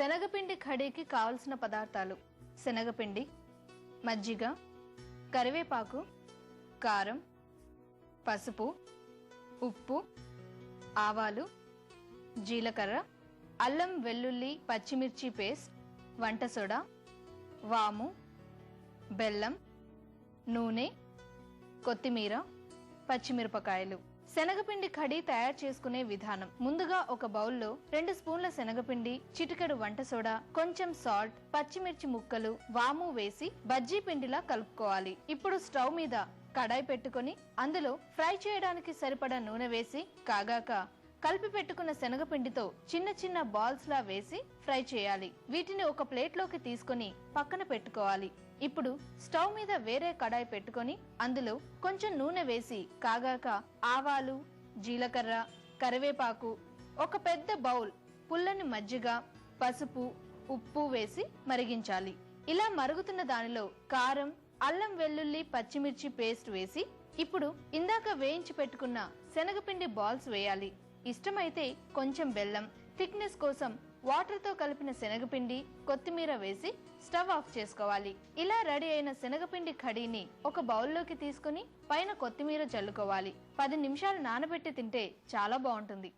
శనగపిండి కడీకి కావలసిన పదార్థాలు: శనగపిండి, మజ్జిగ, కరివేపాకు, కారం, పసుపు, ఉప్పు, ఆవాలు, జీలకర్ర, అల్లం వెల్లుల్లి పచ్చిమిర్చి పేస్ట్, వంట సోడా, వాము, బెల్లం, నూనె, కొత్తిమీర, పచ్చిమిరపకాయలు. శనగపిండి కడీ తయారు చేసుకునే విధానం: ముందుగా ఒక బౌల్లో 2 స్పూన్ల శనగపిండి, చిటికెడు వంట సోడా, కొంచెం సాల్ట్, పచ్చిమిర్చి ముక్కలు, వాము వేసి బజ్జీ పిండిలా కలుపుకోవాలి. ఇప్పుడు స్టవ్ మీద కడాయి పెట్టుకొని అందులో ఫ్రై చేయడానికి సరిపడా నూనె వేసి కాగాక కలిపి పెట్టుకున్న శనగపిండితో చిన్న చిన్న బాల్స్ లా వేసి ఫ్రై చేయాలి. వీటిని ఒక ప్లేట్ లోకి తీసుకొని పక్కన పెట్టుకోవాలి. ఇప్పుడు స్టవ్ మీద వేరే కడాయి పెట్టుకొని అందులో కొంచెం నూనె వేసి కాగాక ఆవాలు, జీలకర్ర, కరివేపాకు, ఒక పెద్ద బౌల్ పుల్లని మజ్జిగ, పసుపు, ఉప్పు వేసి మరిగించాలి. ఇలా మరుగుతున్న దానిలో కారం, అల్లం వెల్లుల్లి పచ్చిమిర్చి పేస్ట్ వేసి ఇప్పుడు ఇందాక వేయించి పెట్టుకున్న శనగపిండి బాల్స్ వేయాలి. ఇష్టమైతే కొంచెం బెల్లం, థిక్నెస్ కోసం వాటర్ తో కలిపిన శనగపిండి, కొత్తిమీర వేసి స్టవ్ ఆఫ్ చేసుకోవాలి. ఇలా రెడీ అయిన శనగపిండి కడీని ఒక బౌల్లోకి తీసుకుని పైన కొత్తిమీర చల్లుకోవాలి. 10 నిమిషాలు నానబెట్టి తింటే చాలా బాగుంటుంది.